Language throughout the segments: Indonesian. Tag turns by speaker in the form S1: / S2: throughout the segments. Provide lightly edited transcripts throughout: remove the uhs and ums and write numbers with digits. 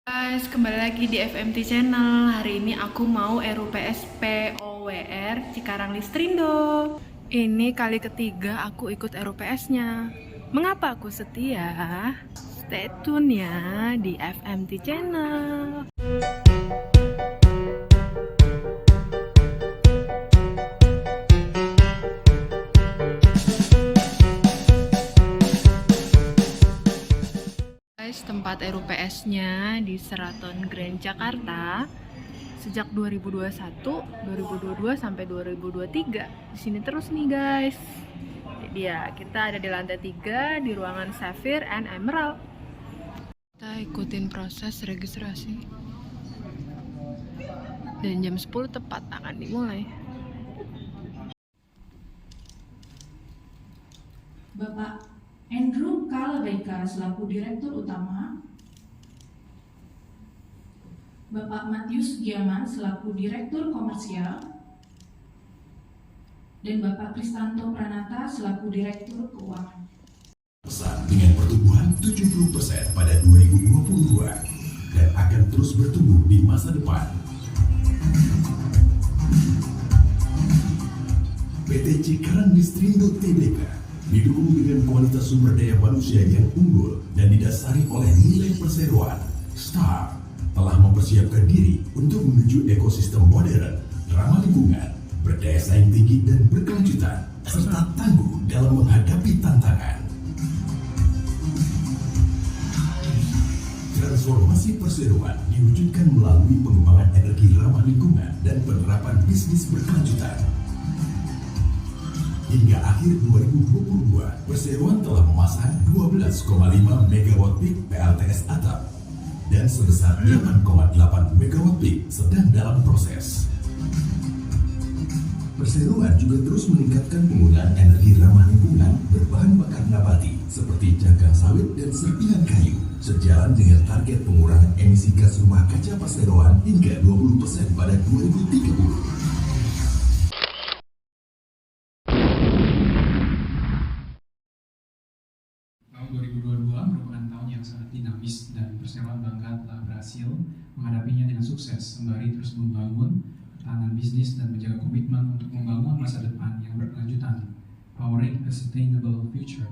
S1: Guys, kembali lagi di FMT Channel. Hari ini aku mau RUPS POWR Cikarang Listrindo. Ini kali ketiga aku ikut RUPS-nya. Mengapa aku setia? Stay tune ya di FMT Channel. Guys, tempat RUPS-nya di Sheraton Grand Jakarta sejak 2021, 2022 sampai 2023. Di sini terus nih, guys. Jadi ya, kita ada di lantai 3 di ruangan Sapphire and Emerald. Kita ikutin proses registrasi. Dan jam 10 tepat akan dimulai.
S2: Bapak Andrew Kalabeka selaku Direktur Utama, Bapak Matius Giaman selaku Direktur Komersial, dan Bapak Kristanto Pranata selaku Direktur Keuangan.
S3: Dengan pertumbuhan 70% pada 2022 dan akan terus bertumbuh di masa depan. PT Cikarang Listrindo Tbk didukung dengan kualitas sumber daya manusia yang unggul dan didasari oleh nilai perseroan. STAR telah mempersiapkan diri untuk menuju ekosistem modern, ramah lingkungan, berdaya saing tinggi dan berkelanjutan, serta tangguh dalam menghadapi tantangan. Transformasi perseroan diwujudkan melalui pengembangan energi ramah lingkungan dan penerapan bisnis berkelanjutan. Hingga akhir 2022, perseroan telah memasang 12,5 MW peak PLTS atap dan sebesar 8,8 MW peak sedang dalam proses. Perseroan juga terus meningkatkan penggunaan energi ramah lingkungan berbahan bakar nabati seperti cangkang sawit dan serpihan kayu, sejalan dengan target pengurangan emisi gas rumah kaca perseroan hingga 20% pada 2030.
S4: Tahun 2022 merupakan tahun yang sangat dinamis dan perseroan bangga telah berhasil menghadapinya dengan sukses sembari terus membangun ketahanan bisnis dan menjaga komitmen untuk membangun masa depan yang berkelanjutan, powering a sustainable future.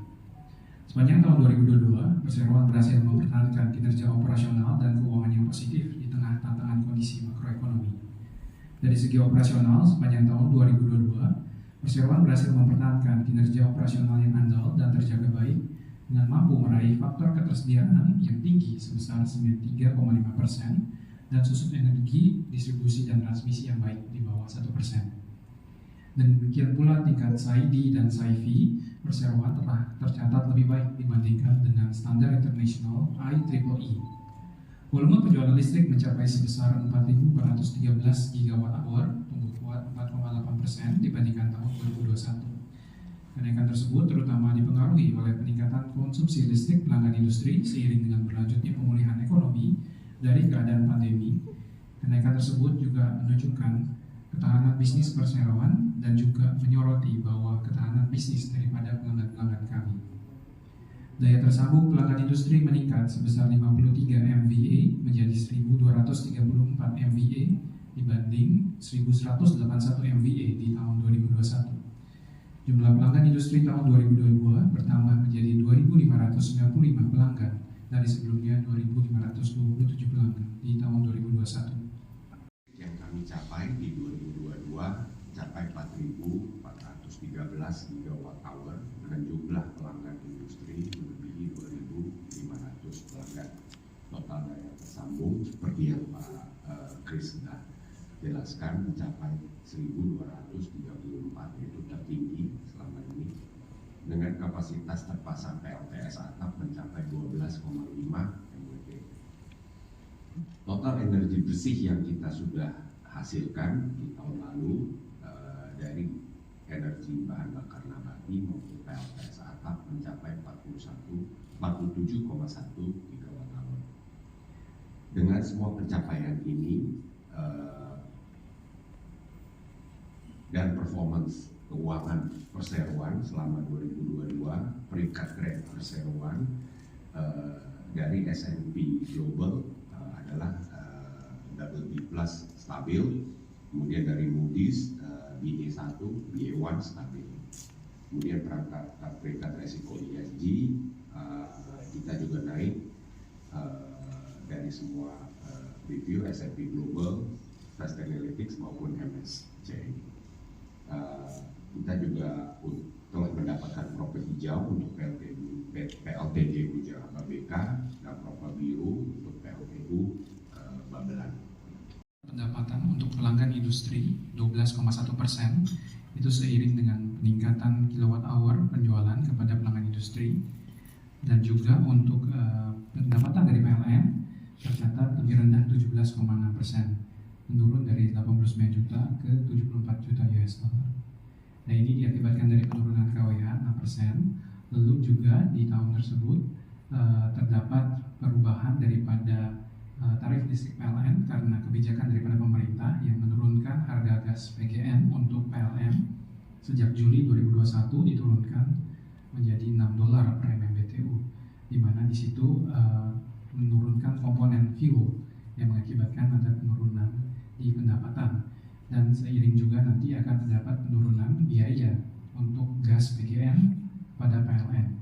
S4: Sepanjang tahun 2022, perseroan berhasil mempertahankan kinerja operasional dan keuangan yang positif di tengah tantangan kondisi makroekonomi. Dari segi operasional, sepanjang tahun 2022, perseroan berhasil mempertahankan kinerja operasional yang andal dan terjaga baik dengan mampu meraih faktor ketersediaan yang tinggi sebesar 93,5% dan susut energi, distribusi, dan transmisi yang baik di bawah 1%. Dan demikian pula tingkat SAIDI dan SAIFI perseroan telah tercatat lebih baik dibandingkan dengan standar internasional IEEE. Volume penjualan listrik mencapai sebesar 4.413 GWh, tumbuh kuat 4,8% dibandingkan tahun 2021. Kenaikan tersebut terutama dipengaruhi oleh peningkatan konsumsi listrik pelanggan industri seiring dengan berlanjutnya pemulihan ekonomi dari keadaan pandemi. Kenaikan tersebut juga menunjukkan ketahanan bisnis perseroan dan juga menyoroti bahwa ketahanan bisnis daripada pelanggan-pelanggan kami. Daya tersambung pelanggan industri meningkat sebesar 53 MVA menjadi 1.234 MVA dibanding 1.181 MVA di tahun 2021. Jumlah pelanggan industri tahun 2022 bertambah menjadi 2.595 pelanggan dari sebelumnya 2.527 pelanggan di tahun 2021.
S5: Yang kami capai di 2022 capai 4.413 GWh dengan jumlah pelanggan industri melebihi 2.500 pelanggan. Total daya tersambung seperti yang Pak Kris sudah jelaskan mencapai 1.234, yaitu tertinggi selama ini, dengan kapasitas terpasang PLTS atap mencapai 12,5 MW. Total energi bersih yang kita sudah hasilkan di tahun lalu dari energi bahan bakar nabati maupun PLTS atap mencapai 47,1 GWh. Dengan semua pencapaian ini dan performance keuangan perseroan selama 2022, peringkat grade perseroan dari S&P Global adalah stabil, kemudian dari Moody's BA1, BA1 stabil. Kemudian peringkat resiko ESG kita juga naik dari semua review S&P Global, Sustainalytics maupun MSCI. Kita juga telah mendapatkan profil hijau untuk PLTG Bujang BK dan profil biru untuk PLTU Babelan.
S4: Pendapatan untuk pelanggan industri 12,1%, itu seiring dengan peningkatan kilowatt hour penjualan kepada pelanggan industri, dan juga untuk pendapatan dari PLN tercatat lebih rendah 17,6%, menurun dari 89 juta ke 74 juta US dollar. Nah, ini diakibatkan dari penurunan KWH 6%, lalu juga di tahun tersebut terdapat perubahan daripada tarif listrik PLN karena kebijakan daripada pemerintah yang menurunkan harga gas PGN untuk PLN sejak Juli 2021 diturunkan menjadi $6 per MMBTU, di mana di situ menurunkan komponen fuel yang mengakibatkan ada penurunan di pendapatan, dan seiring juga nanti akan terdapat penurunan biaya untuk gas PGN pada PLN.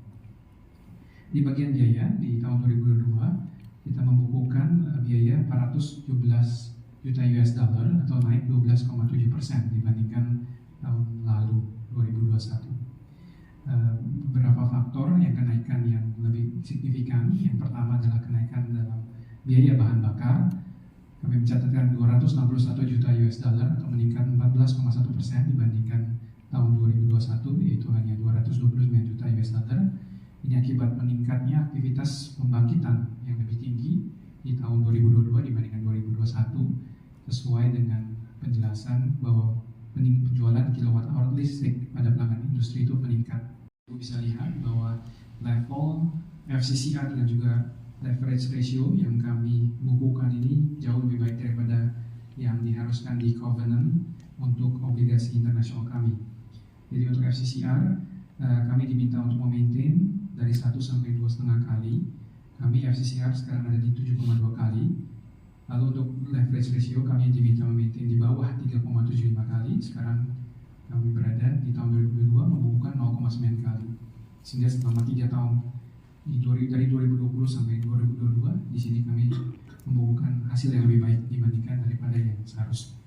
S4: Di bagian biaya di tahun 2022 kita membukukan biaya 417 juta US dollar atau naik 12,7% dibandingkan tahun lalu 2021. Beberapa faktor yang kenaikan yang lebih signifikan. Yang pertama adalah kenaikan dalam biaya bahan bakar. Kami mencatatkan 261 juta US dollar atau meningkat 14,1% dibandingkan tahun 2021, yaitu hanya 229 juta US dollar. Ini akibat meningkatnya aktivitas pembangkitan yang lebih tinggi di tahun 2022 dibandingkan 2021, sesuai dengan penjelasan bahwa penjualan kilowatt hour listrik pada pelanggan industri itu meningkat. Kita bisa lihat bahwa level FCCR dan juga leverage ratio yang kami bukukan ini jauh lebih baik daripada yang diharuskan di covenant untuk obligasi internasional kami. Jadi untuk FCCR kami diminta untuk memaintain dari 1 sampai 2,5 kali. Kami FCCR sekarang ada di 7,2 kali. Lalu untuk leverage ratio kami diminta memaintain di bawah 3,75 kali. Sekarang kami berada di tahun 2022 membukukan 0,9 kali. Sehingga selama 3 tahun dari 2020 sampai 2022 di sini kami membukukan hasil yang lebih baik dibandingkan daripada yang seharusnya.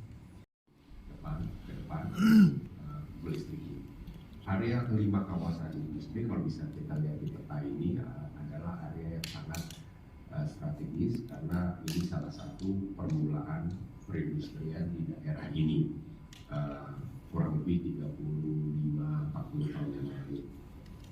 S5: Ke depan listrik. Area kelima kawasan industri, kalau bisa kita lihat di peta ini, adalah area yang sangat strategis karena ini salah satu permulaan perindustrian di daerah ini, kurang lebih 35-40 tahun yang lalu.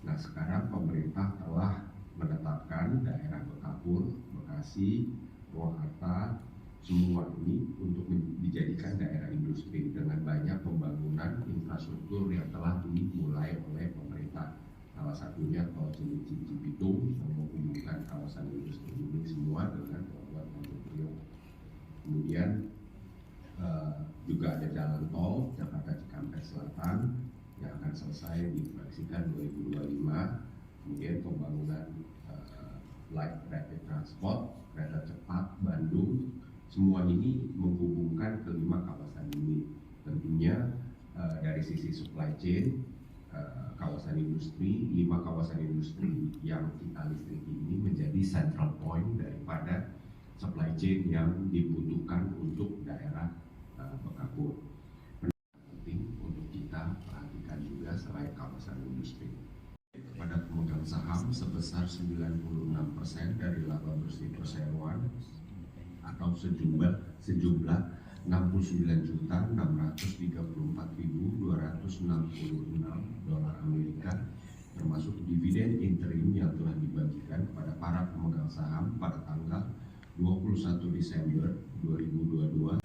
S5: Nah, sekarang pemerintah telah menetapkan daerah Bekapur, Bekasi, Purwakarta, semua ini untuk dijadikan daerah industri dengan banyak pembangunan infrastruktur yang telah dimulai oleh pemerintah. Salah satunya tol Cibitung yang menghubungkan kawasan industri ini semua dengan pelabuhan Tanjung Priok. Kemudian juga ada jalan tol Jakarta Cikampek Selatan yang akan selesai diproyeksikan 2025. Kemudian pembangunan light rapid transport, kereta cepat Bandung. Semua ini menghubungkan kelima kawasan ini. Tentunya dari sisi supply chain, kawasan industri, 5 kawasan industri yang kita listriki ini menjadi central point daripada supply chain yang dibutuhkan untuk daerah Bekapur. Penting untuk kita perhatikan juga selain kawasan industri. Kepada pemegang saham sebesar 96% dari laba bersih perseroan atau sejumlah 69.634.266 dolar Amerika, termasuk dividen interim yang telah dibagikan kepada para pemegang saham pada tanggal 21 Desember 2022.